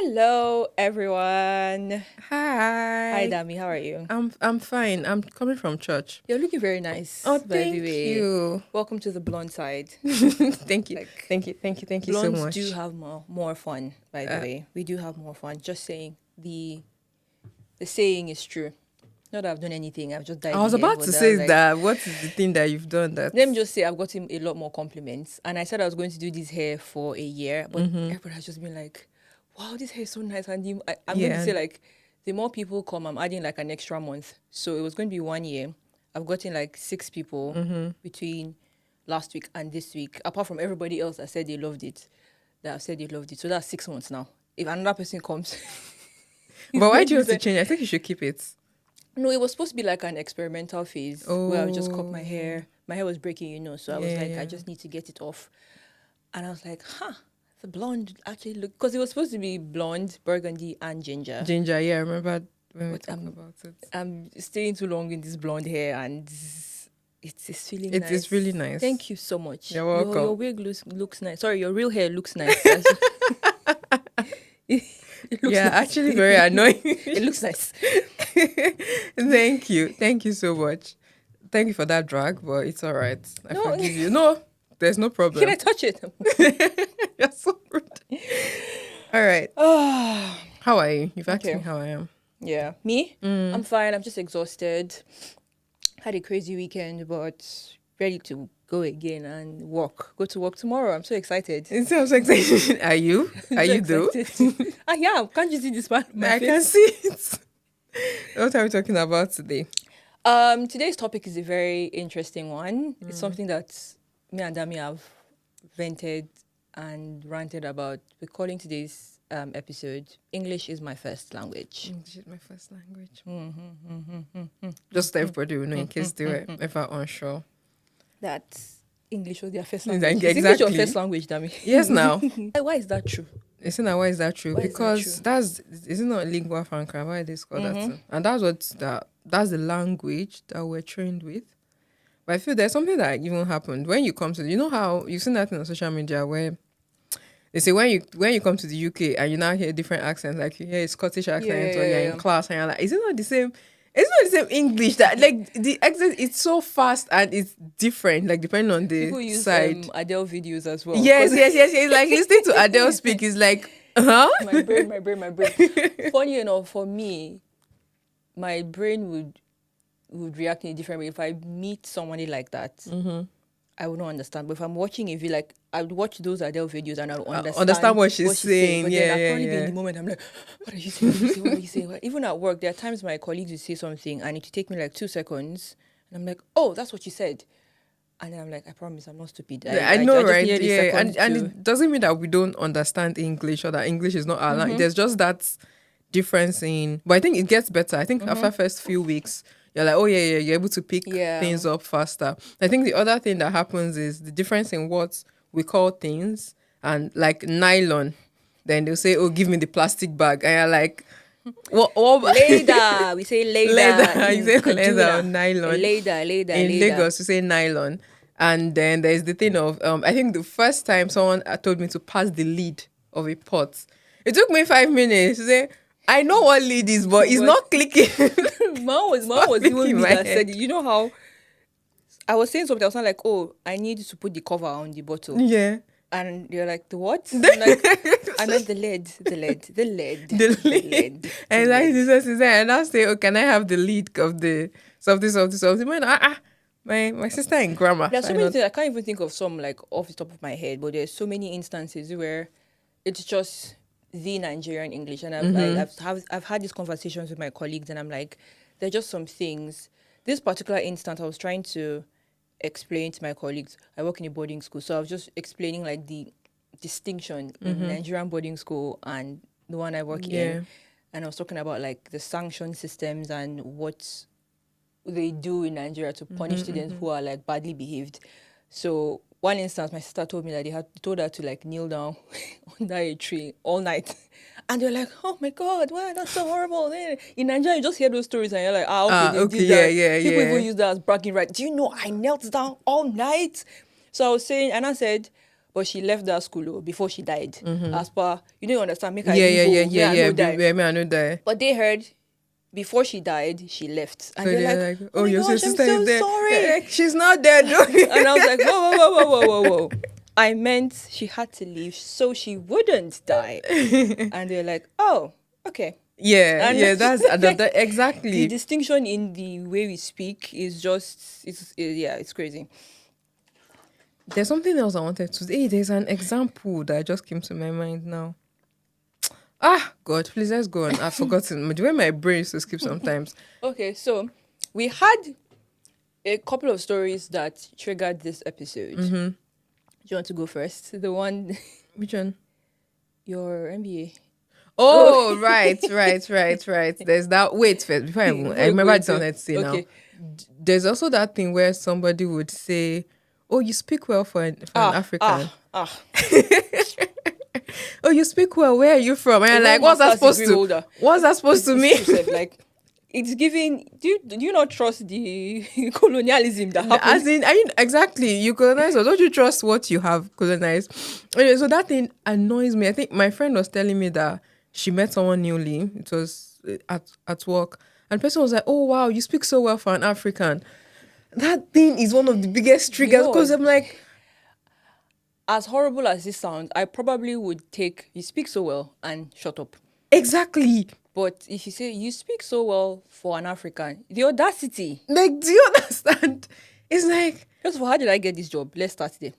Hello, everyone. Hi, Hi. Dami. How are you? I'm fine. I'm coming from church. You're looking very nice, Oh, by the thank way. you. Welcome to the blonde side. Thank you. Like, Thank you. Thank you. Thank you so blondes do much. have more fun, by the Uh, way. We do have more fun. Just saying, the saying is true. Not that I've done anything. I've just I dyed my was hair, about but to that was say like, that. What is the thing that you've done that? let me just say, I've gotten a lot more compliments. And I said I was going to do this hair for a year, but everybody has just been like, wow, this hair is so nice. And I'm going to Yeah. say, like, the more people come, I'm adding like an extra month. So it was going to be 1 year. I've gotten like 6 people between last week and this week, apart from everybody else that said they loved it, that have said they loved it. So that's 6 months now. If another person comes, But why going do to you be want to like, change? I think you should keep it. no, it was supposed to be like an experimental phase where I would just cut my Oh, hair. My hair was breaking, So I was yeah, like, I yeah. just need to get it off. And I was like, the blonde actually look, because it was supposed to be blonde, burgundy, and ginger. Ginger, yeah, I remember when we But talked about it. I'm staying too long in this blonde hair, and it's feeling It nice. is really nice. Thank you so much. You're Your welcome. wig looks nice. Sorry, your real hair looks nice. It looks Yeah, nice. actually very annoying. It looks nice. Thank you. Thank you so much. Thank you for that drag, but it's all right. I No, forgive you. No, there's no can problem. I touch it? You're so rude. All right. Ah. How are you? You've asked Okay. me how I am. Yeah. Me? I'm fine. I'm just exhausted. Had a crazy weekend, but ready to go again and go to work tomorrow. I'm so excited. It sounds exciting. Are you? I'm Are so you though? excited. I am. Can't you see this part of my I face? can see it. What are we talking about today? Today's topic is a very interesting one. It's something that me and Dami have vented and ranted about. We're calling today's episode "English is my first language." English is my first language. Just so everybody will know in case they were ever unsure. That English was their first Like, language. Is English your exactly. first language, Dami? Yes, now. Why is that true? Isn't that why is that true? Why is that Because true? isn't not lingua franca, why they call that thing? And that's the language that we're trained with. But I feel there's something that even happened when you come to how you've seen that thing on social media where they say when you come to the UK and you now hear different accents, like you hear a Scottish accent or you're in class and you're like, is it not the same? It's not the same English that like the accent is so fast and it's different, like depending on the People use side. Adele videos as well. Yes. It's like listening to Adele speak is like, huh? My brain. Funny enough, for me, my brain would react in a different way if I meet somebody like that. I would not understand. But if I'm watching a video, like I would watch those Adele videos and I would Understand what she's saying. But Yeah, then I'd yeah, probably be in yeah. the moment. I'm like, what are you saying? What are you saying? Even at work, there are times my colleagues will say something and it will take me like 2 seconds, and I'm like, oh, that's what you said. And then I'm like, I promise, I'm not stupid. I know, just right? needed a Yeah, second and to- it doesn't mean that we don't understand English or that English is not our language. There's just that difference in. But I think it gets better. I think after first few weeks, you're like, oh yeah, you're able to pick Yeah. things up faster. I think the other thing that happens is the difference in what we call things and like nylon. Then they'll say, oh, give me the plastic bag, and you're like, what? Leather. We say leather. Leather. You say in leather or Kaduna. nylon. Leather. In Lagos, we say nylon. And then there's the thing of, I think the first time someone told me to pass the lid of a pot, it took me 5 minutes to say, I know what lid is, but it's not clicking. Mom was clicking the one in me my that head. said it. You know how I was saying something, I was not like, oh, I need to put the cover on the bottle. Yeah. And they're like, the what? I'm like, I meant the lead. The lid. And like this is and I'll say, oh, can I have the lid of the something? Man, my sister in grammar. There's so many things, I can't even think of some like off the top of my head, but there's so many instances where it's just the Nigerian English. And I've had these conversations with my colleagues and I'm like, there are just some things. This particular instance, I was trying to explain to my colleagues. I work in a boarding school, so I was just explaining like the distinction in Nigerian boarding school and the one I work in. And I was talking about like the sanction systems and what they do in Nigeria to punish students who are like badly behaved. So one instance, my sister told me that they told her to like kneel down under a tree all night. And they're like, oh my God, wow, that's so horrible. In Nigeria, you just hear those stories and you're like, they did that. People even use that as bragging right. Do you know I knelt down all night? So I was saying, and I said, but she left that school before she died. As per, you understand, make her I know that. But they heard before she died, she left. And So they're like, oh, my your gosh, sister I'm so is there. sorry. Like, she's not there, though. And I was like, whoa. I meant she had to leave so she wouldn't die. And they're like, oh, okay. That's exactly. The distinction in the way we speak is just, it's crazy. There's something else I wanted to say. There's an example that just came to my mind now. God, please, let's go on. I've forgotten. The way my brain used to skip sometimes. Okay, so we had a couple of stories that triggered this episode. Do you want to go first? The one... Which one? Your MBA. Oh, right. There's that. Wait, first, before I remember this I wanted to say now. There's also that thing where somebody would say, oh, you speak well for an African. Oh, you speak well. Where are you from? And I'm like, what's that supposed to mean? Like, it's giving. Do you not trust the colonialism that happened? As in, exactly. You colonize, or don't you trust what you have colonized? Anyway, so that thing annoys me. I think my friend was telling me that she met someone newly. It was at work, and the person was like, "Oh wow, you speak so well for an African." That thing is one of the biggest triggers because I'm like, as horrible as this sounds, I probably would take "you speak so well" and shut up. Exactly. But if you say you speak so well for an African, the audacity. Like, do you understand? It's like, first of all, how did I get this job? Let's start there.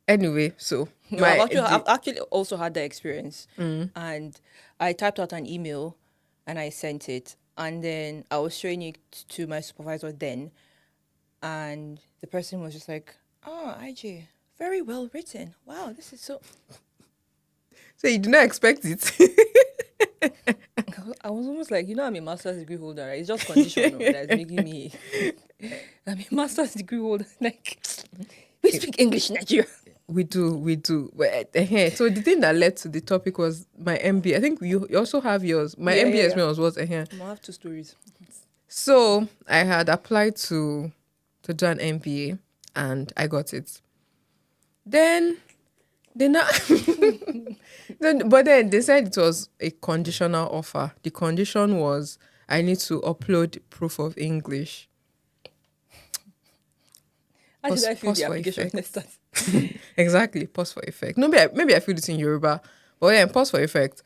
Anyway, so I've actually also had that experience, and I typed out an email and I sent it, and then I was showing it to my supervisor then, and the person was just like, "Oh, IJ, very well written. Wow, this is so." So you did not expect it. I was almost like, I'm a master's degree holder, right? It's just conditional that's making me. I'm a master's degree holder. Like, we speak English in Nigeria. We do. So the thing that led to the topic was my MBA. I think you also have yours. My MBA experience was I have two stories. So I had applied to do an MBA and I got it. Then but then they said it was a conditional offer. The condition was I need to upload proof of English. How did I feel the application? Exactly. Pause for effect. No, maybe I feel it in Yoruba. But yeah, pause for effect.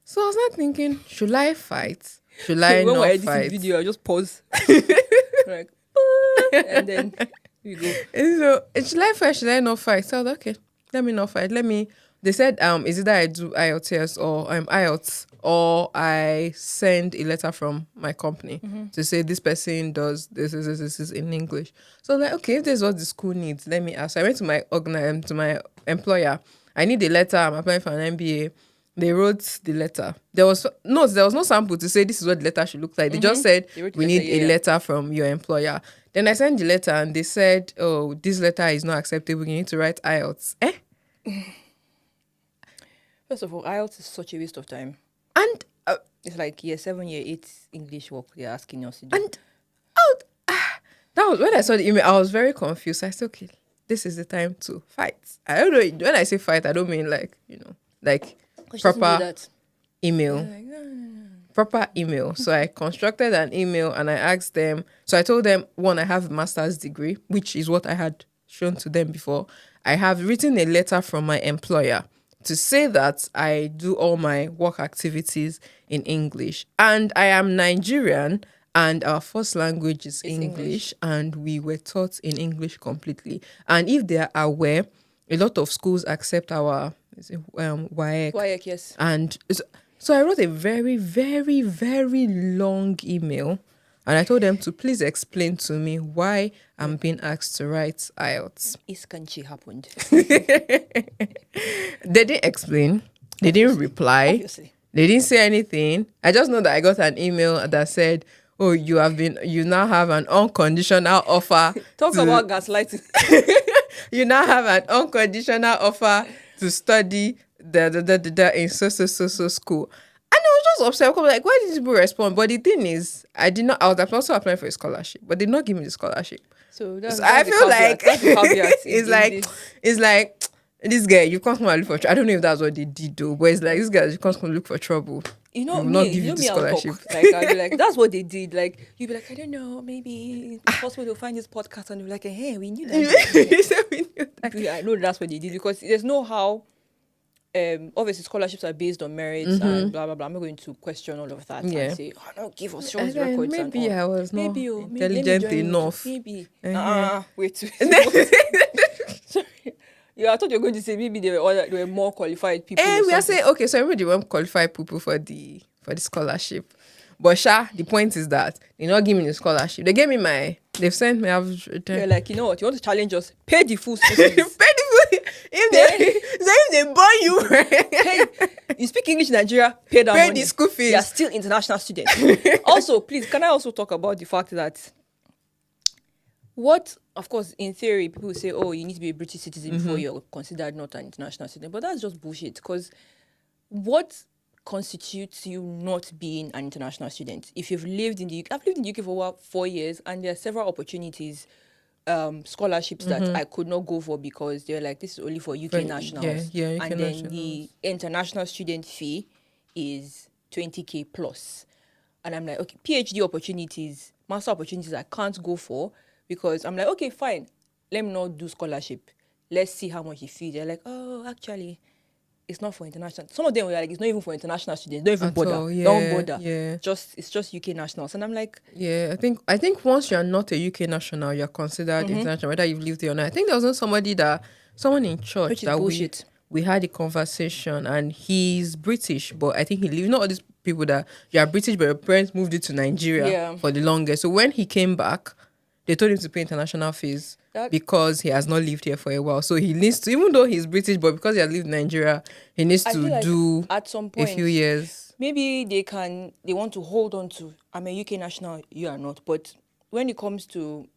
So I was not thinking, should I fight? Should I not fight? When we're editing video, I just pause. Like, and then we go. And so, should I fight? Should I not fight? So I was like, okay, let me not fight. They said, is it that I do IELTS or IELTS, or I send a letter from my company to say this person does this is in English. So like, okay, if this is what the school needs, let me ask. So I went to my employer. I need a letter. I'm applying for an MBA. They wrote the letter. There was no sample to say this is what the letter should look like. They just said we need a letter from your employer. Then I sent the letter and they said, oh, this letter is not acceptable. You need to write IELTS. First of all, IELTS is such a waste of time. And it's like year 7, year 8 English work they're asking us to do. And that was when I saw the email, I was very confused. I said, okay, this is the time to fight. I don't know. When I say fight, I don't mean like proper email. Like, no. Proper email. So I constructed an email and I asked them. So I told them, one, I have a master's degree, which is what I had shown to them before. I have written a letter from my employer to say that I do all my work activities in English. And I am Nigerian and our first language is English, and we were taught in English completely. And if they are aware, a lot of schools accept our WAEC. WAEC, yes. And so I wrote a very, very, very long email and I told them to please explain to me why I'm being asked to write IELTS. Iskanchi happened. They didn't explain. They didn't reply. Obviously. They didn't say anything. I just know that I got an email that said, oh, you now have an unconditional offer. Talk about gaslighting. You now have an unconditional offer to study in so school. And I was just upset. I was like, why did people respond? But the thing is, I was also applying for a scholarship, but they did not give me the scholarship. So So I feel like that's the caveat it's like this guy, you can't come and look for trouble. I don't know if that's what they did though, but it's like this guy, you can't come look for trouble. You We know will not me, give you the I'll scholarship. talk. Like I'll be like, that's what they did. Like you'll be like, I don't know, maybe it's possible they'll find this podcast and you're like, hey, we knew that. I know that's what they did because there's no how. Obviously scholarships are based on merits and blah blah blah. I'm not going to question all of that and say, oh no, give us show us records and maybe all. I was not maybe intelligent enough. Maybe wait. Sorry. Yeah, I thought you were going to say maybe there were more qualified people. We are saying okay, so maybe they won't qualify people for the scholarship. But the point is that they not give me the scholarship. They gave me they've sent me. They're like, you know what? You want to challenge us? Pay the full school pay fees. the full. If they buy you, you speak English in Nigeria. Pay that money. The school fees. You are still international students. Also, please, can I also talk about the fact that of course, in theory, people say, oh, you need to be a British citizen before you're considered not an international student. But that's just bullshit because what constitutes you not being an international student? If you've lived in the UK, I've lived in the UK for about 4 years and there are several opportunities, scholarships that I could not go for because they're like, this is only for UK nationals. Yeah, UK and then nationals. The international student fee is 20k plus. And I'm like, okay, PhD opportunities, master opportunities I can't go for because I'm like, okay, fine, let me not do scholarship. Let's see how much it fees. They're like, oh, actually, it's not for international. Some of them were like, it's not even for international students. Don't even bother. Don't bother. Yeah. It's just UK nationals. And I'm like, yeah, I think once you're not a UK national, you're considered international, whether you've lived there or not. I think there was someone in church which is that bullshit. we had a conversation, and he's British, but I think he lived. Not all these people that you are British, but your parents moved you to Nigeria for the longest. So when he came back, they told him to pay international fees because he has not lived here for a while. So he needs to, even though he's British, but because he has lived in Nigeria, he needs to do at some point a few years. Maybe they want to hold on to, I'm a UK national, you are not. But when it comes to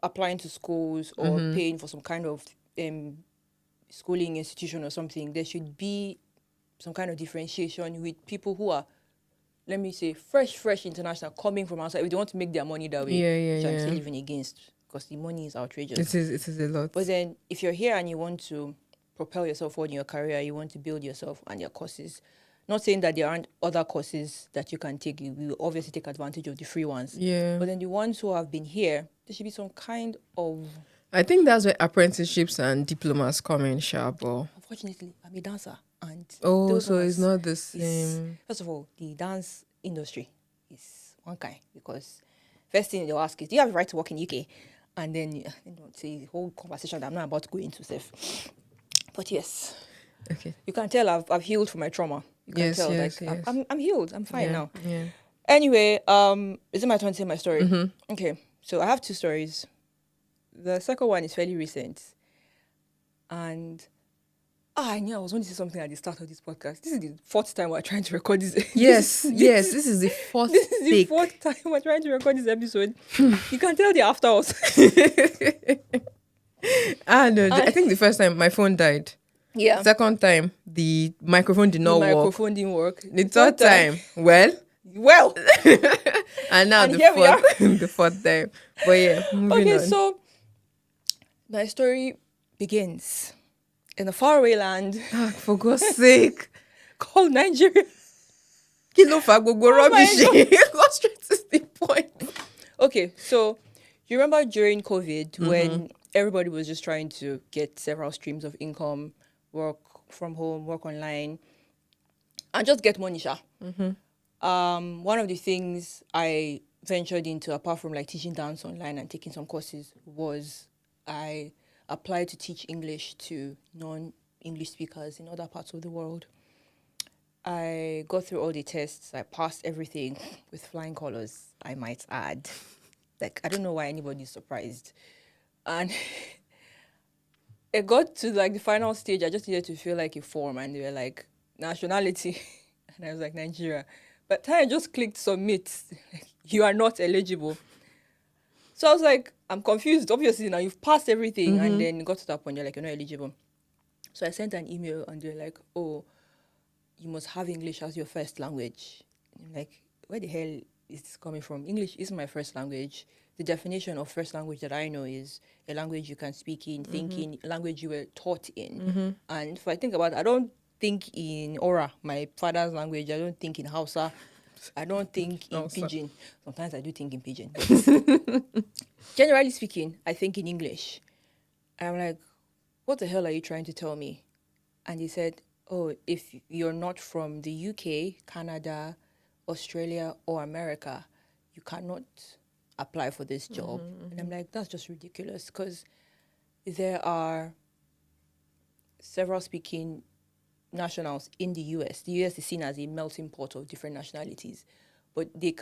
applying to schools or paying for some kind of schooling institution or something, there should be some kind of differentiation with people who are, let me say, fresh international coming from outside. If they want to make their money that way, which I'm still living against because the money is outrageous. It is a lot. But then if you're here and you want to propel yourself forward in your career, you want to build yourself and your courses, not saying that there aren't other courses that you can take. You will obviously take advantage of the free ones. Yeah. But then the ones who have been here, there should be some kind of... I think that's where apprenticeships and diplomas come in sharp. Unfortunately, I'm a dancer. And so it's not the same. First of all, the dance industry is one kind because first thing they'll ask is, do you have the right to work in UK? And then say the whole conversation that I'm not about to go into safe. But yes, okay, you can tell I've healed from my trauma. You can tell, yes. I'm healed. I'm fine now. Yeah. Anyway, is it my turn to say my story? Okay, so I have 2 stories. The second one is fairly recent, and I knew I was going to say something at the start of this podcast. This is the 4th time we're trying to record this. Yes, this is the 4th. This is the 4th time we're trying to record this episode. You can tell they're after us. No, I think the first time my phone died. Yeah. Second time, the microphone did not work. The microphone didn't work. The third time, well. And now the 4th, the 4th time. But yeah, moving on. So my story begins in a faraway land. For God's sake. Called Nigeria. Kilo fagogo rubbish. Go straight to the point. Okay, so you remember during COVID when everybody was just trying to get several streams of income, work from home, work online, and just get money, sha. One of the things I ventured into, apart from like teaching dance online and taking some courses, was I applied to teach English to non-English speakers in other parts of the world. I got through all the tests. I passed everything with flying colors, I might add. Like, I don't know why anybody's surprised. And it got to like the final stage. I just needed to fill like a form, and they were like, nationality. And I was like, Nigeria. But then I just clicked submit. You are not eligible. So I was like, I'm confused. Obviously, now you've passed everything. And then it got to that point, you're like, you're not eligible. So I sent an email, and they're like, oh, you must have English as your first language. And I'm like, where the hell is this coming from? English is my first language. the definition of first language that I know is a language you can speak in, think in, a language you were taught in. And if I think about it, I don't think in Ora, my father's language. I don't think in Hausa. I don't think in Pidgin. Sometimes I do think in Pidgin. But generally speaking, I think in English. And I'm like, what the hell are you trying to tell me? And he said, oh, if you're not from the UK, Canada, Australia, or America, you cannot apply for this job. And I'm like, that's just ridiculous, because there are several speaking nationals in the US. The US is seen as a melting pot of different nationalities, but they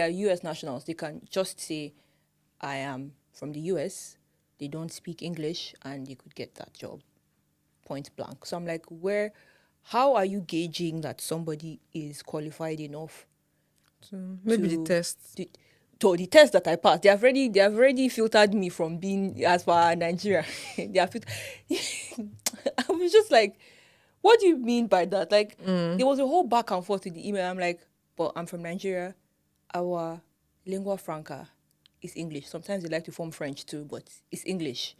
are US nationals. They can just say, I am from the US. They don't speak English, and you could get that job, point blank. So I'm like, how are you gauging that somebody is qualified enough? Maybe the test. The test that I passed, they have already filtered me from being as far Nigeria. I was just like, what do you mean by that? Like, there was a whole back and forth with the email. I'm like, but I'm from Nigeria. Our lingua franca is English. Sometimes they like to form French too, but it's English.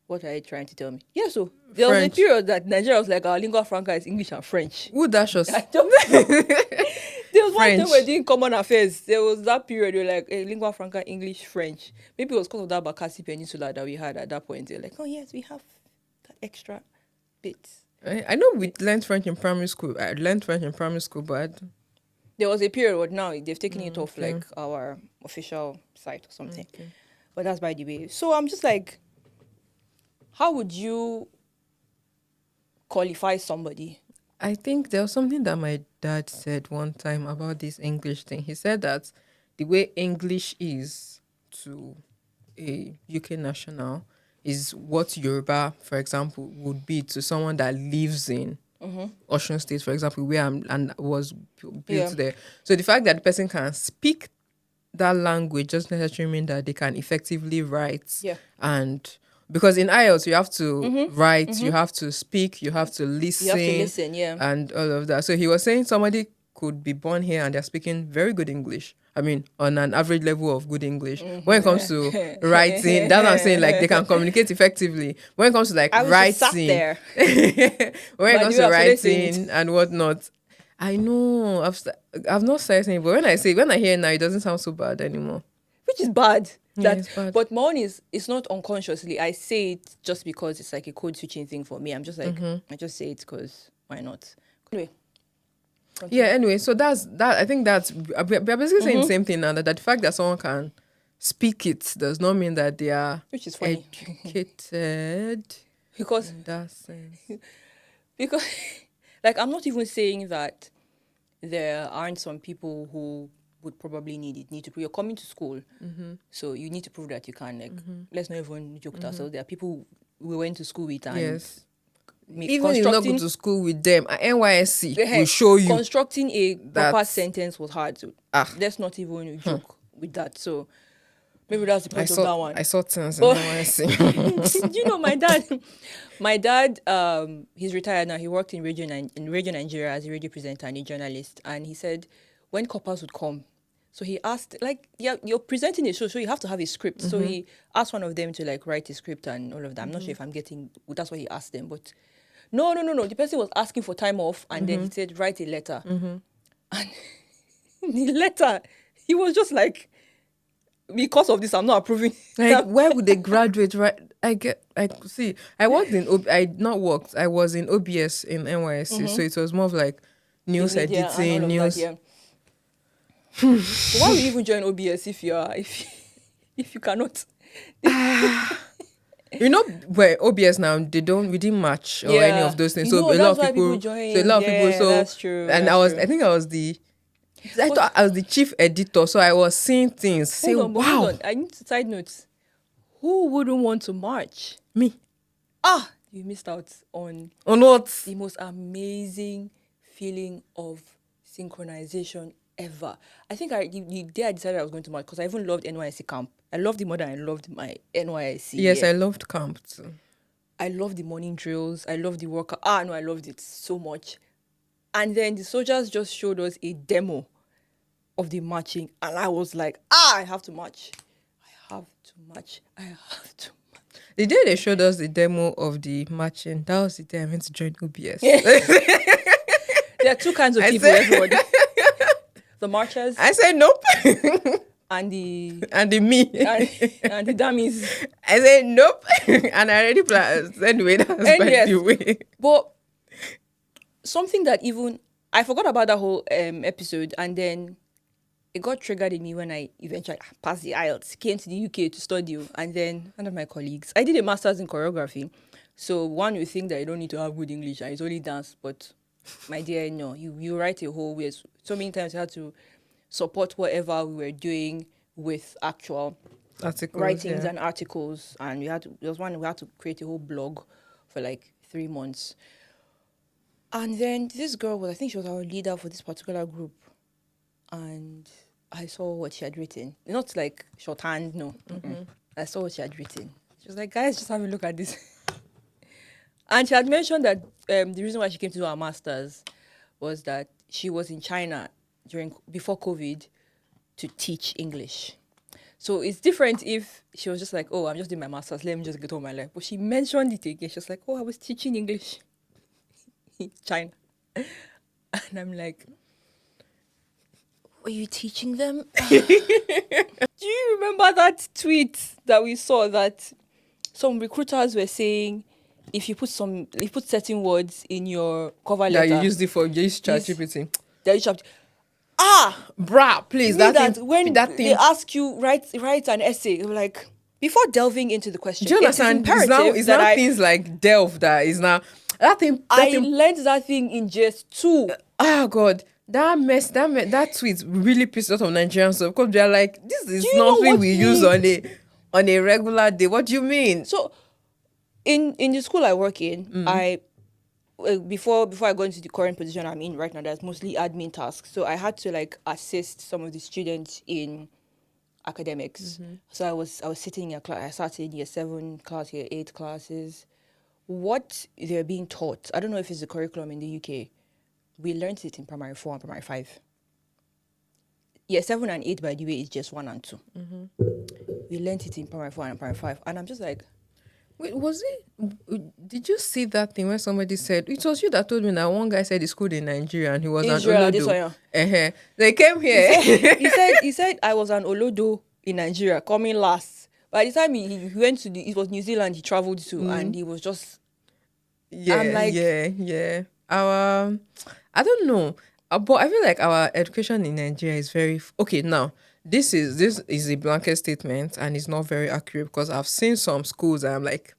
What are you trying to tell me? Yeah, so there was a period that Nigeria was like, our lingua franca is English and French. Who dash us? There was one time we were doing common affairs. There was that period where like lingua franca, English, French. Maybe it was because of that Bakassi Peninsula that we had at that point. They're like, oh yes, we have that extra bit. I know we learned French in primary school. I learned French in primary school, but there was a period where now they've taken it off like our official site or something. Okay. But that's by the way. So I'm just like, how would you qualify somebody? I think there was something that my dad said one time about this English thing. He said that the way English is to a UK national is what Yoruba, for example, would be to someone that lives in Osun State, for example, where and was built there. So the fact that the person can speak that language doesn't necessarily mean that they can effectively write and... Because in IELTS, you have to write, you have to speak, you have to listen, and all of that. So he was saying somebody could be born here and they're speaking very good English. I mean, on an average level of good English. When it comes to writing, that's what I'm saying, like they can communicate effectively. When it comes to like writing, when it comes to writing and whatnot, I know, I've not said anything, but when I hear it now, it doesn't sound so bad anymore. Which is bad. But my own it's not unconsciously. I say it just because it's like a code switching thing for me. I'm just like, I just say it because why not? Anyway. Continue. Yeah, anyway, so that's that. I think that's, we're basically saying the same thing now, that the fact that someone can speak it does not mean that they are which is funny. Educated. Because in that sense. Because like I'm not even saying that there aren't some people who would probably need to prove you're coming to school, so you need to prove that you can. Like, let's not even joke with ourselves. There are people we went to school with, and even if you not go to school with them, at NYSC will show you constructing a proper sentence was hard. So let's not even joke with that. So maybe that's the point of that one. I saw things in NYSC. You know, my dad, he's retired now. He worked in Radio Nigeria as a radio presenter and a journalist, and he said when coppers would come, so he asked, like, you're presenting a show, so you have to have a script. So he asked one of them to like write a script and all of that. I'm not sure if I'm getting, that's what he asked them, but no. The person was asking for time off, and then he said, write a letter. And the letter, he was just like, because of this, I'm not approving. Like, where would they graduate? Right? I was in OBS in NYSC, so it was more of like news editing, news. Why would you even join OBS if you cannot? You know, where OBS now, we didn't match or any of those things. So a lot of people join. So a lot of people. So that's true. And I thought I was the chief editor, so I was seeing things. Hold on. I need to side notes. Who wouldn't want to march? Me. You missed out on what? The most amazing feeling of synchronization ever. I think the day I decided I was going to march, because I even loved NYSC camp. I loved it more than I loved my NYSC. Yes, I loved camp too. I loved the morning drills. I loved the workout. I loved it so much. And then the soldiers just showed us a demo of the marching, and I was like, I have to march. to match. I have to. The day they showed us the demo of the matching, that was the day I went to join OBS. There are two kinds of people, everybody. The marchers. I said nope. And the me. and the dummies. I said nope. And I already planned. Anyway, that's by the way. But something that even I forgot about that whole episode, and then it got triggered in me when I eventually passed the IELTS, came to the UK to study, and then one of my colleagues, I did a master's in choreography, so one would think that you don't need to have good English and it's only dance, but my dear, no, you write a whole way. So many times you had to support whatever we were doing with actual writings and articles, and there was one we had to create a whole blog for like 3 months. And then this girl I think she was our leader for this particular group, and I saw what she had written. Not like shorthand, no. Mm-hmm. I saw what she had written. She was like, guys, just have a look at this. And she had mentioned that the reason why she came to do her master's was that she was in China before COVID to teach English. So it's different if she was just like, oh, I'm just doing my master's, let me just get on my life. But she mentioned it again. She was like, oh, I was teaching English in China. And I'm like, were you teaching them? Do you remember that tweet that we saw that some recruiters were saying, if you put certain words in your cover letter, you used it for ChatGPT. Bruh, please. When they ask you write an essay, you're like, before delving into the question, do you understand? It's now things like delve that is now that thing. I learned that thing in JS2. Oh God. That tweet really pissed a lot of Nigerians off because they're like, this is nothing we use on a regular day. What do you mean? So, in the school I work in, I before I go into the current position I'm in right now, there's mostly admin tasks. So I had to like assist some of the students in academics. Mm-hmm. So I was sitting in a class. I started in year 7 class, year 8 classes. What they're being taught, I don't know if it's the curriculum in the UK. We learned it in primary 4 and primary 5. Year 7 and 8, by the way, is just 1 and 2. Mm-hmm. We learned it in primary 4 and primary 5. And I'm just like... Wait, was it... Did you see that thing where somebody said... It was you that told me that one guy said he schooled in Nigeria and he was an Olodo. They came here. He said I was an Olodo in Nigeria, coming last. By the time he went to it was New Zealand he traveled to, and he was just... Yeah. I don't know, but I feel like our education in Nigeria is very okay. Now, this is a blanket statement and it's not very accurate because I've seen some schools and I'm like,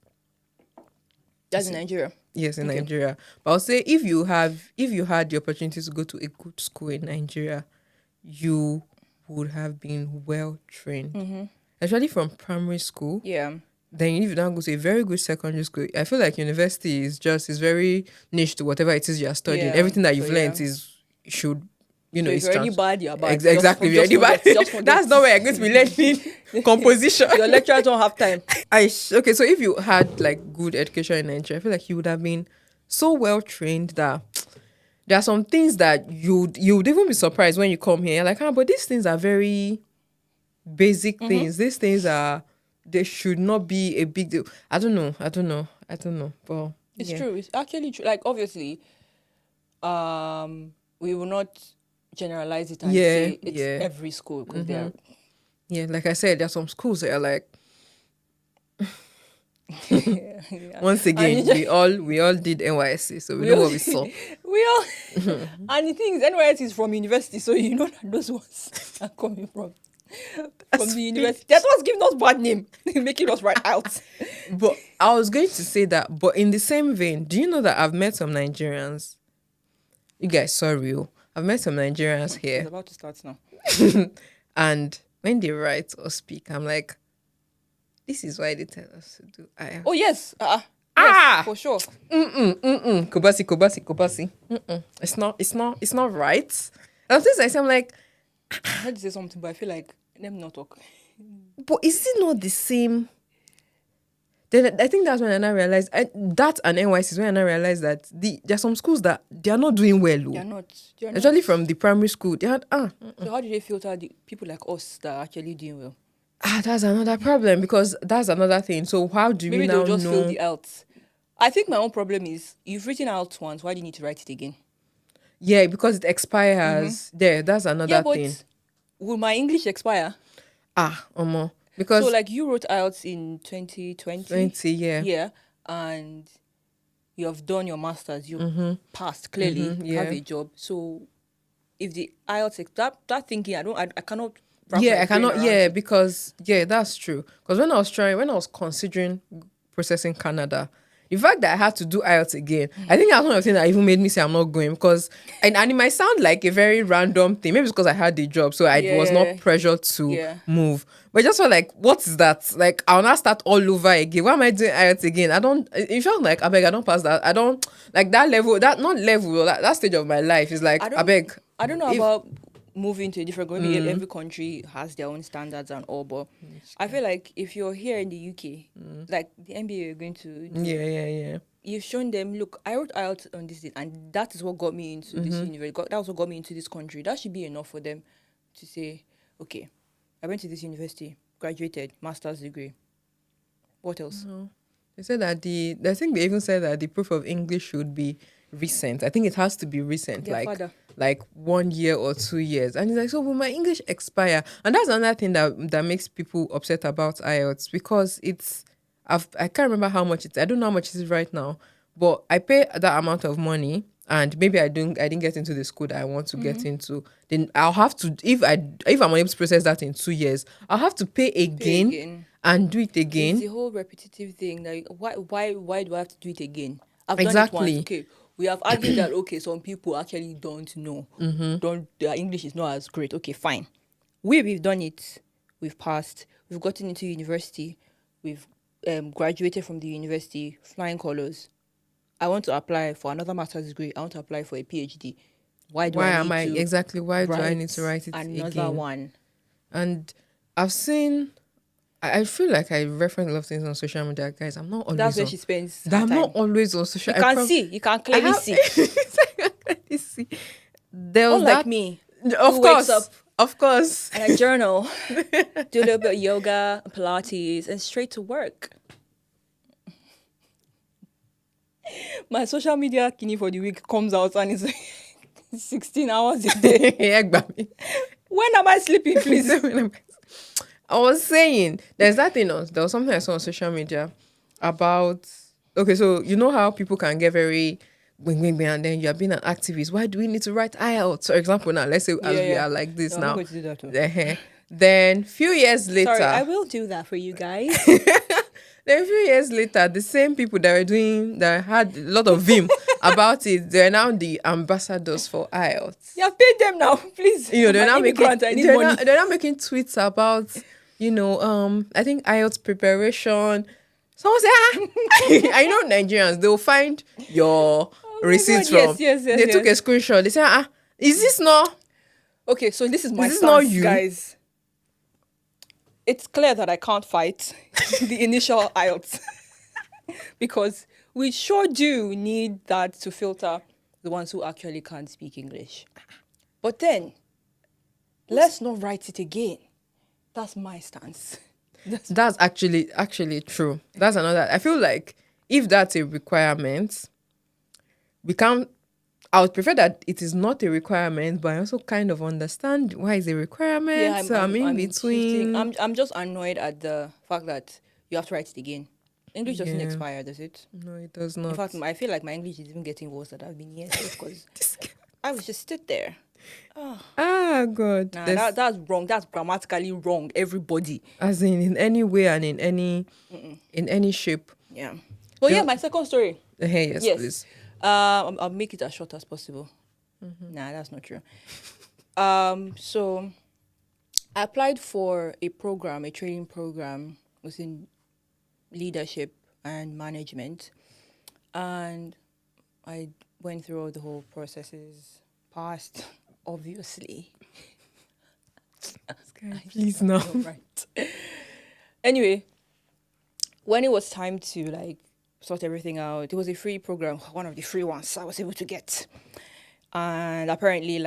that's in Nigeria. Yes, in Nigeria. But I'll say if you had the opportunity to go to a good school in Nigeria, you would have been well trained, especially from primary school. Yeah. Then if you don't go to a very good secondary school, I feel like university is very niche to whatever it is you're studying. Yeah. Everything that you've learned should, so if you're any bad, you're bad. Exactly. You're any bad. That's not where you're going to be learning composition. Your lecturers don't have time. Okay, so if you had like good education in Nigeria, I feel like you would have been so well trained that there are some things that you'd even be surprised when you come here. You're like, but these things are very basic things. These things they should not be a big deal. I don't know. But it's true. It's actually true. Like, obviously, we will not generalize it and say it's every school because they're... Yeah, like I said, there are some schools that are like... Once again, we all did NYSC, so we know what we saw. And the thing is, NYSC is from university, so you know that those ones are coming from the university. That's what's giving us bad name, making us write out. But I was going to say that, but in the same vein, do you know that I've met some Nigerians? You guys, sorry, I've met some Nigerians here. It's about to start now. And when they write or speak, I'm like, this is why they tell us to do. Oh yes, yes, for sure. Kobasi. It's not right. And since I'm like, I had to say something, but I feel like let me not talk. But is it not the same? Then I think that's when I realized that and NYC is when I realized that there are some schools that they are not doing well. They're not. Especially from the primary school. They had So how do they filter the people like us that are actually doing well? That's another problem because that's another thing. So how do we Maybe they'll now just fill know? the out. I think my own problem is you've written out once. Why do you need to write it again? Yeah, because it expires. There, that's Yeah, another thing. but will my English expire? So Because like you wrote out in 2020, 20, yeah. yeah, and you have done your masters, you passed clearly, you have Yeah. a job. So if the IELTS that thinking, I cannot wrap Yeah, my I brain cannot. around Yeah, it. because yeah, that's true. Because when I was considering processing Canada, the fact that I had to do IELTS again, I think that's one of the things that even made me say I'm not going. Because and it might sound like a very random thing. Maybe it's because I had the job, so I was not Yeah, pressured to yeah. move. But I just felt like, what is that? Like I'll not start all over again. Why am I doing IELTS again? I don't. It felt like I beg. I don't pass that. I don't like that level. That not level. That stage of my life is like I I don't beg. I don't know If about moving to a different country. Every country has their own standards and all, but I feel like if you're here in the UK, like the MBA you're going to do, yeah. you've shown them, look, I wrote IELTS on this day, and that is what got me into this university. That was what got me into this country. That should be enough for them to say, okay, I went to this university, graduated, master's degree. What else? They said that I think they even said that the proof of English should be recent. I think it has to be recent, Their father. like 1 year or 2 years. And it's like, so will my English expire? And that's another thing that makes people upset about IELTS because I can't remember how much I don't know how much it is right now, but I pay that amount of money and maybe I didn't get into the school that I want to get into, then I'll have to if I'm unable to process that in 2 years, I'll have to pay Pay again again. and do it It's again. the whole repetitive thing. Like, why do I have to do it again? I've done it once. Exactly. Okay, we have argued that okay, some people actually don't know. Don't their English is not as great. Okay, fine. We've done it. We've passed. We've gotten into university. We've graduated from the university, flying colors. I want to apply for another master's degree. I want to apply for a PhD. Why do I need to Why do I write need to write it another again? one? And I've seen I feel like I reference a lot of things on social media, guys. I'm not always That's where on she spends her that I'm time. not always on social You can see. You can clearly see. Let me see. There was Unlike that me, of who wakes course. up Of course. and I journal, do a little bit of yoga, Pilates, and straight to work. My social media kini for the week comes out and it's like 16 hours a day. Yeah, baby. When am I sleeping, please? I was saying there's that thing there was something I saw on social media about okay, so you know how people can get very bing, and then you're being an activist. Why do we need to write IELTS? For example, now let's say as we are like this No, I'm not now. going to do that. Then few years later, Sorry, I will do that for you guys. then a few years later, the same people that had a lot of vim about it, they're now the ambassadors for IELTS. You have paid them now, please. You know, they're now making I need money. they're now making tweets about, I think IELTS preparation. Someone say, I know Nigerians, they'll find your receipts God, from. yes, They took a screenshot. They say, is this not? Okay, so this is my Is this stance, not you? guys. It's clear that I can't fight the initial IELTS because we sure do need that to filter the ones who actually can't speak English. But then, let's not write it again. That's my stance. That's actually true. That's another. I feel like if that's a requirement, we can't. I would prefer that it is not a requirement, but I also kind of understand why it's a requirement. Yeah, so I'm in between. I'm just annoyed at the fact that you have to write it again. English doesn't expire, does it? No, it does not. In fact, I feel like my English is even getting worse than I've been years because I was just stood there. God. Nah, that's wrong. That's grammatically wrong. Everybody. As in any way and in any shape. Yeah. Well, yeah, my second story. Hey, yes, please. I'll make it as short as possible. Nah, that's not true. So I applied for a training program within leadership and management, and I went through all the whole processes, passed, obviously. Please no. Right. Anyway, when it was time to sort everything out, it was a free program, one of the free ones I was able to get. And apparently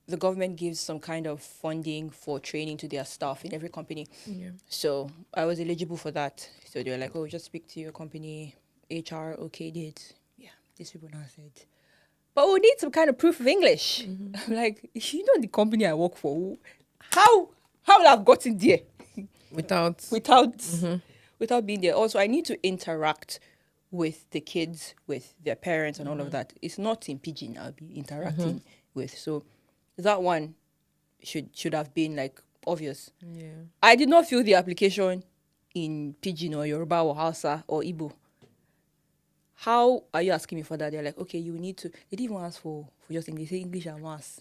the government gives some kind of funding for training to their staff in every company. Yeah. So I was eligible for that. So they were like, oh, just speak to your company. HR okayed it. Yeah, these people now said, but we need some kind of proof of English. I'm like, you know the company I work for, how will I have gotten there? Without Without being there. Also, I need to interact with the kids, with their parents and all of that. It's not in pidgin I'll be interacting with. So that one should have been like obvious. Yeah. I did not fill the application in pidgin or Yoruba or Hausa or Igbo. How are you asking me for that? They're like, okay, you need to. They didn't even ask for just English. They say English and maths.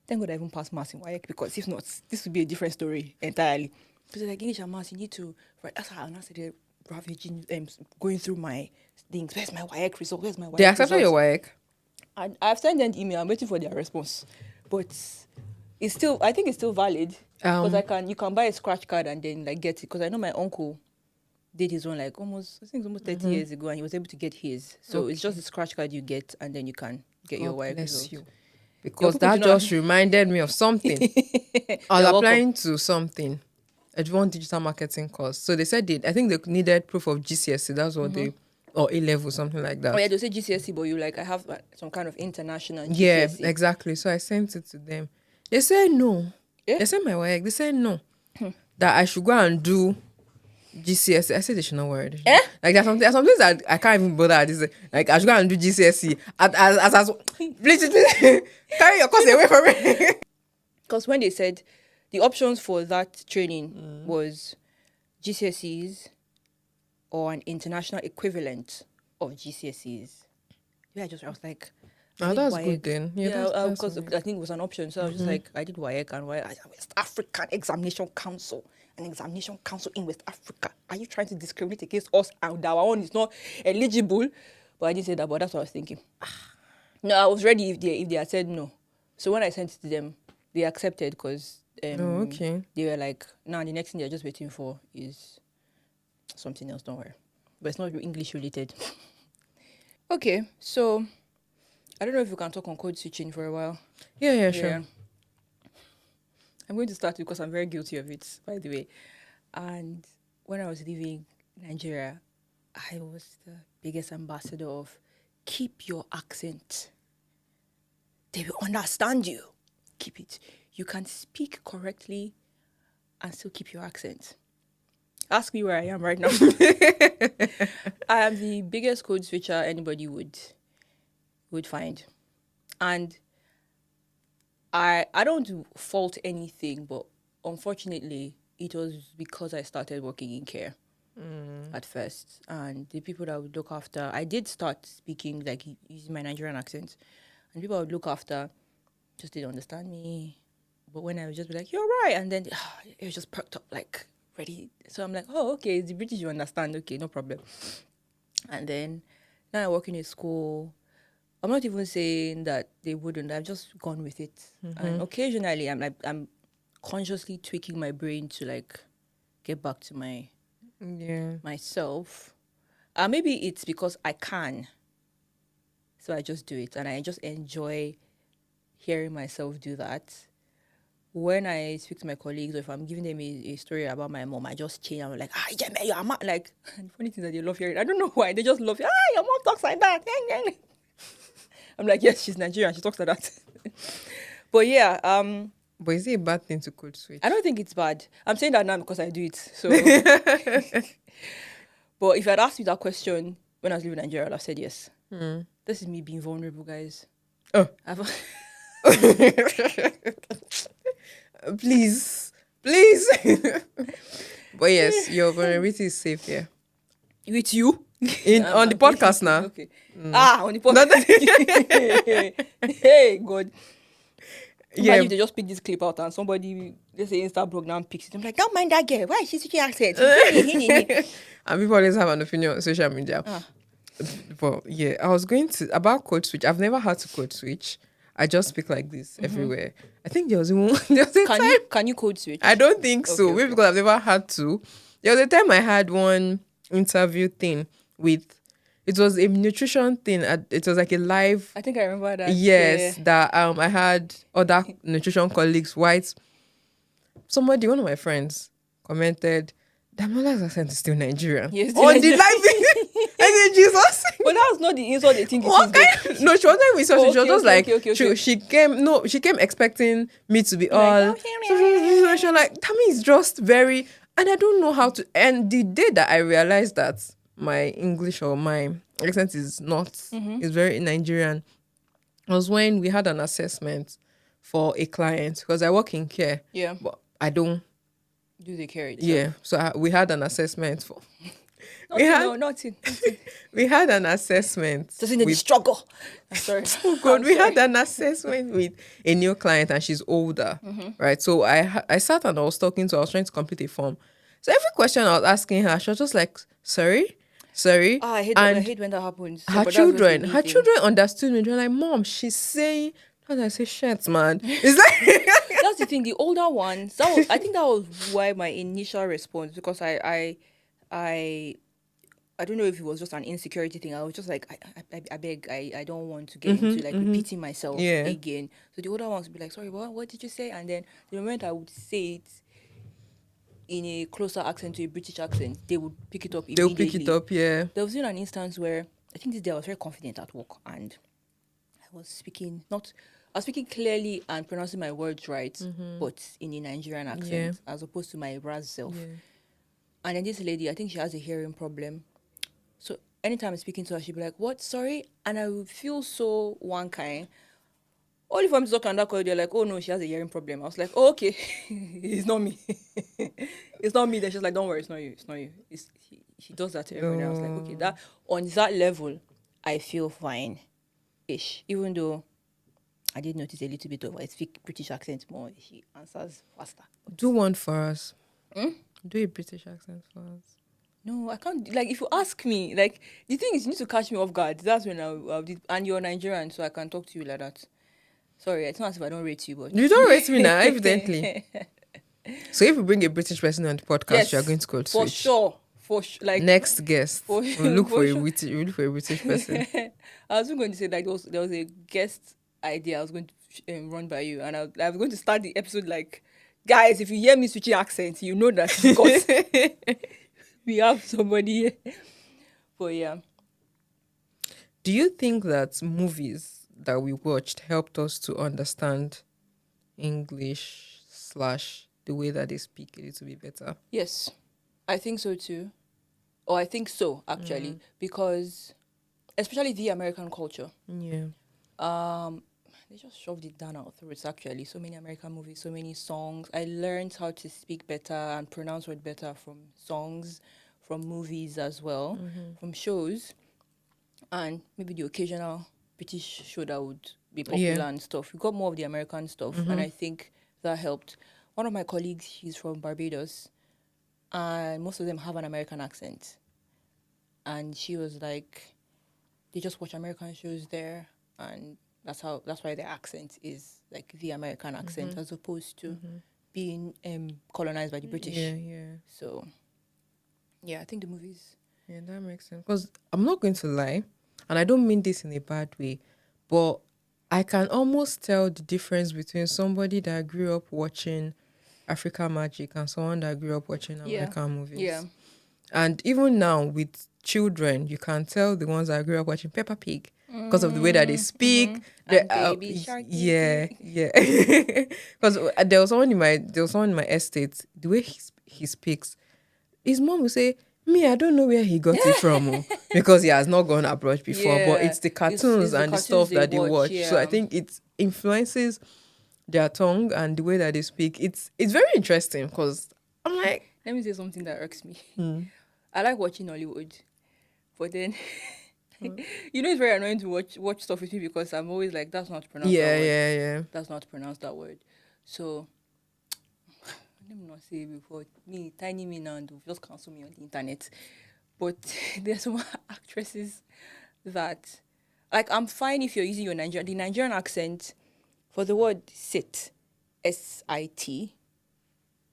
Thank God I even passed maths in WAEC, because if not, this would be a different story entirely. Because like English and maths, you need to. Right, that's how I said ravaging, going through my things. Where's my WAEC result? Where's my WAEC They accepted your WAEC? I've sent them an email. I'm waiting for their response, but it's still. I think it's still valid, because you can buy a scratch card and then like get it. Because I know my uncle did his own like almost 30 years ago, and he was able to get his. So it's just the scratch card you get, and then you can get your WAEC result. You. Because that just reminded me of something. I was applying to something, advanced digital marketing course. So they said I think they needed proof of GCSE. That's what they, or A-level, something like that. Oh yeah, they say GCSE, but you like, I have some kind of international GCSE. Yeah, exactly. So I sent it to them. They said no. Yeah? They said my WAEC. They said no. That I should go and do GCSE. I said they should not worry. Like there's some things that I can't even bother at this. Like I should go and do GCSE. As please carry your course away from me. Because when they said the options for that training was GCSEs or an international equivalent of GCSEs. Yeah, I was like, oh, that's good then. Yeah, because I think it was an option. So I was just like, I did WAEC and West African Examination Council. An examination council in West Africa. Are you trying to discriminate against us and our own is not eligible? But I didn't say that, but that's what I was thinking. No, I was ready if they had said no. So when I sent it to them, they accepted, because they were like, the next thing they're just waiting for is something else, don't worry. But it's not English related. Okay, so I don't know if we can talk on code switching for a while. Yeah, sure. Yeah. I'm going to start because I'm very guilty of it, by the way. And when I was leaving Nigeria, I was the biggest ambassador of keep your accent. They will understand you. Keep it. You can speak correctly and still keep your accent. Ask me where I am right now. I am the biggest code switcher anybody would find. And I don't fault anything, but unfortunately, it was because I started working in care at first. And the people that I would look after, I did start speaking, like using my Nigerian accent. And people I would look after just didn't understand me. But when I would just be like, you're right. And then it was just perked up, like, ready. So I'm like, oh, okay, it's the British you understand. Okay, no problem. And then now I work in a school. I'm not even saying that they wouldn't. I've just gone with it. And occasionally, I'm consciously tweaking my brain to like get back to myself. Maybe it's because I can, so I just do it, and I just enjoy hearing myself do that. When I speak to my colleagues, or if I'm giving them a story about my mom, I just change. I'm like, your mom. Like, the funny thing is that they love hearing. I don't know why. They just love, your mom talks like that. I'm like, yes, she's Nigerian. She talks like that. But yeah. But is it a bad thing to code switch? I don't think it's bad. I'm saying that now because I do it. So. But if you had asked me that question when I was living in Nigeria, I'd have said yes. This is me being vulnerable, guys. Oh. Please. But yes, your vulnerability is safe here. With you? On the podcast now. Okay. On the podcast. Hey, God. Imagine if they just pick this clip out and somebody, let's say Insta program picks it. I'm like, don't mind that girl. Why is she switching accent? And people always have an opinion on social media. But yeah, I was going to, about code switch. I've never had to code switch. I just speak like this everywhere. I think there was a time. Can you code switch? I don't think so. Maybe because I've never had to. There was a time I had one interview thing with it was a nutrition thing. It was like a live. I think I remember that. Yes, Yeah. that I had other nutrition colleagues, white. Somebody, one of my friends, commented, Damola's accent is still Nigerian. Yes, On the live. I said, Jesus. But that's not the insult they think it What is. kind? No, she wasn't with us. She was just like, okay. she came. No, she came expecting me to be all. Like, She was like, Tammy is just very, and I don't know how to. And the day that I realized that my English or my accent is not, is very Nigerian, was when we had an assessment for a client, because I work in care. Yeah. But I don't. Do they care? Yeah. So we had an assessment for. Nothing. We had an assessment. Doesn't the struggle? I'm sorry. Oh God, we had an assessment with a new client, and she's older, right? So I sat and I was talking to her. I was trying to complete a form. So every question I was asking her, she was just like, sorry. I hate when that happens. Her children understood me. They're like, Mom, she's saying. And I say, shit, man. It's like that's the thing. The older ones. I think that was why my initial response, because I don't know if it was just an insecurity thing. I was just like, I beg, I don't want to get into like repeating myself again. So the older ones would be like, sorry, what did you say? And then the moment I would say it in a closer accent to a British accent, they would pick it up immediately. they'll pick it up, yeah. There was even an instance where I think this day I was very confident at work, and I was speaking clearly and pronouncing my words right, but in a Nigerian accent as opposed to my Raz self. Yeah. And then this lady, I think she has a hearing problem. So anytime I'm speaking to her, she'd be like, what? Sorry? And I would feel so one kind. Only if I'm talking on that call, they're like, oh no, she has a hearing problem. I was like, oh, okay. It's not me. It's not me. Then she's like, don't worry, it's not you. She does that to everyone. I was like, okay, that on that level, I feel fine-ish. Even though I did notice a little bit of I speak British accent more. She answers faster. Do one for us. Do a British accent for us. No, I can't. Like, if you ask me, like, the thing is, you need to catch me off guard. That's when I'll do. And you're Nigerian, so I can talk to you like that. Sorry, it's not as if I don't rate you, but... You don't rate me now, evidently. So if we bring a British person on the podcast, yes, you're going to code switch. For sure. Like, next guest, we'll look for a British person. I was going to say that there was a guest idea I was going to run by you, and I was going to start the episode like, guys, if you hear me switching accents, you know that because we have somebody here. But yeah. Do you think that movies that we watched helped us to understand English / the way that they speak a little bit better? Yes, I think so too. Or I think so, actually, because especially the American culture. Yeah. They just shoved it down our throats, actually. So many American movies, so many songs. I learned how to speak better and pronounce words better from songs, from movies as well, from shows, and maybe the occasional British show that would be popular and stuff. We got more of the American stuff, and I think that helped. One of my colleagues, she's from Barbados, and most of them have an American accent. And she was like, they just watch American shows there, and that's why their accent is like the American accent as opposed to being colonized by the British. Yeah. So, yeah, I think the movies. Yeah, that makes sense. Because I'm not going to lie, and I don't mean this in a bad way, but I can almost tell the difference between somebody that grew up watching Africa Magic and someone that grew up watching American movies. Yeah. And even now with children, you can tell the ones that grew up watching Peppa Pig because of the way that they speak. Baby Shark. Yeah. Because there was someone in my estate. The way he speaks, his mom will say, "Me, I don't know where he got it from," because he has not gone abroad before. Yeah. But it's the cartoons and the stuff that they watch. Yeah. So I think it influences their tongue and the way that they speak. It's very interesting because I'm like, let me say something that irks me. I like watching Hollywood, but then it's very annoying to watch stuff with me because I'm always like, that's not pronounced. Yeah. That's not pronounced that word. So let me not say it before tiny me now and they'll just cancel me on the internet. But there's some actresses that, like, I'm fine if you're using the Nigerian accent for the word sit, S-I-T,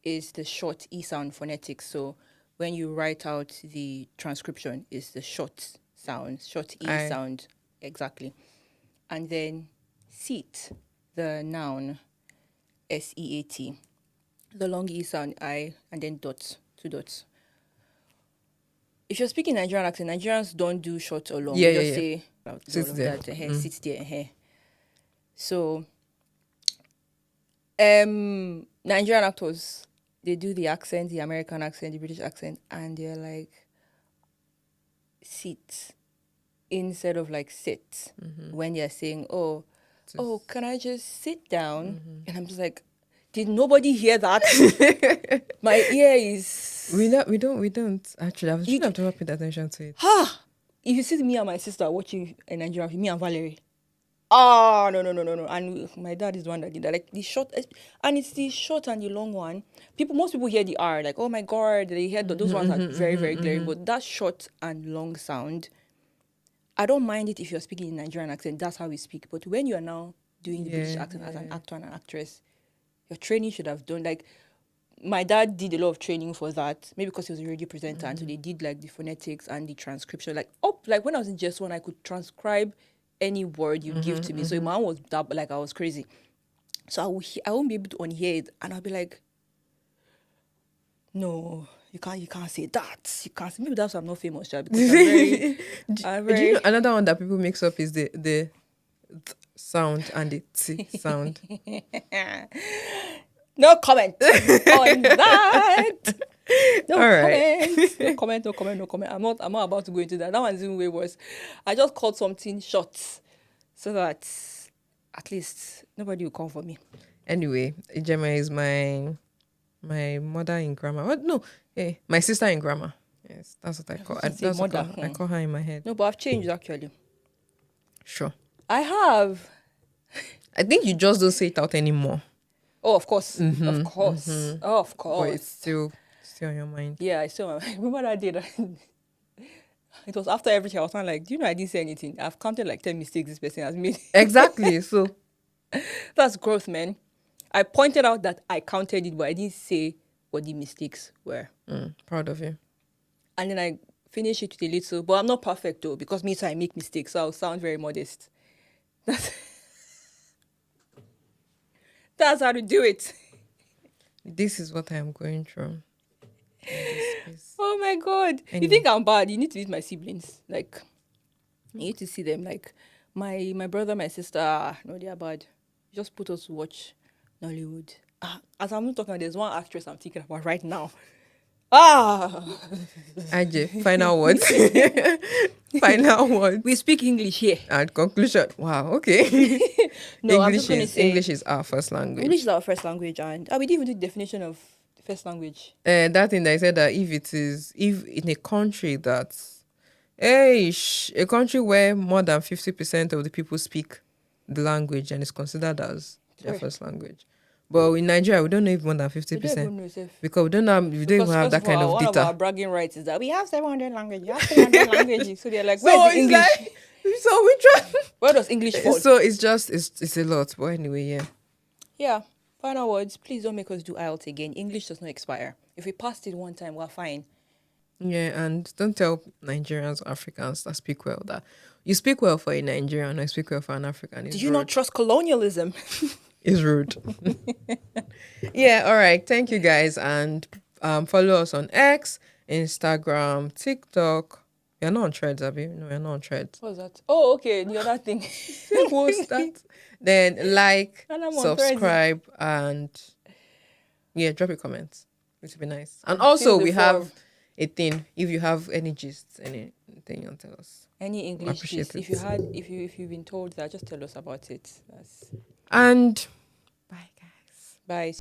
is the short E sound phonetics. So when you write out the transcription, is the short sound, short E I. sound. Exactly. And then seat, the noun, SEAT. The long E sound, I, and then dots, 2 dots. If you're speaking Nigerian accent, Nigerians don't do short or long. Yeah, They yeah, just yeah. say all Sits of there. that, sit there. So, Nigerian actors, they do the accent, the American accent, the British accent, and they're like, sit instead of like sit. When they're saying, oh, can I just sit down? And I'm just like, did nobody hear that? My ear is... We don't actually. I was trying to have paid attention to it. If you see me and my sister watching a Nigerian film, me and Valerie, no. And my dad is the one that did that. Like the short, and it's the short and the long one. Most people hear the R, like, oh my God, they hear those ones are very, very glaring. But that short and long sound, I don't mind it if you're speaking in Nigerian accent. That's how we speak. But when you are now doing the British accent as an actor and an actress, your training should have done, like, my dad did a lot of training for that, maybe because he was a radio presenter, and so they did like the phonetics and the transcription. Like when I was in JS1, I could transcribe any word you give to me. So my mom was that, like, I was crazy. So I won't be able to unhear it, and I'll be like, no, you can't say that. You can't say. Maybe that's why I'm not famous, child, because Do you know another one that people mix up is the th sound and the t sound? No comment on that. No All comment. No comment. I'm not about to go into that. That one's even way worse. I just called something short so that at least nobody will come for me. Anyway, Ijema is my mother in grammar. What? No, my sister in grammar. Yes, that's what I call. I call her in my head. No, but I've changed actually. Sure. I have. I think you just don't say it out anymore. Oh, of course. Of course. Of course. But it's still on your mind. Yeah, remember that day that it was after everything. I was kind of like, do you know I didn't say anything? I've counted like 10 mistakes this person has made. Exactly. So that's growth, man. I pointed out that I counted it, but I didn't say what the mistakes were. Proud of you. And then I finished it with a little, but I'm not perfect though, because me too, I make mistakes, so I'll sound very modest. That's how to do it. This is what I am going through. Oh my God. Anyway. You think I'm bad? You need to meet my siblings. Like, you need to see them. Like, my brother, my sister, no, they are bad. Just put us to watch Nollywood. As I'm not talking, there's one actress I'm thinking about right now. Ajay, final words. Final words. We speak English here. And conclusion. Wow, okay. No, I'm just going to say English is our first language. English is our first language, and we didn't even do the definition of the first language. That thing that I said, that if in a country that's a country where more than 50% of the people speak the language and is considered as their first language. But in Nigeria, we don't know if more than 50%. Because we don't even have that kind of data. One of our bragging rights is that we have 700 languages. You have 700 languages. So they're like, where's the English? So we try. Where does English fall? So it's a lot. But anyway, yeah. Yeah. Final words. Please don't make us do IELTS again. English does not expire. If we passed it one time, we're fine. Yeah, and don't tell Nigerians or Africans that speak well that you speak well for a Nigerian or you speak well for an African. Do you not trust colonialism? It's rude. Yeah, all right. Thank you guys. And follow us on X, Instagram, TikTok. You're not on Threads, Abby. No, you're not on Threads. What's that? Oh, okay. The other thing. What's that? Then like, subscribe, and drop a comment. It would be nice. And also we have a thing. If you have any gists, anything you want to tell us. Any English gist. If you've been told that, just tell us about it. And bye, guys. Bye.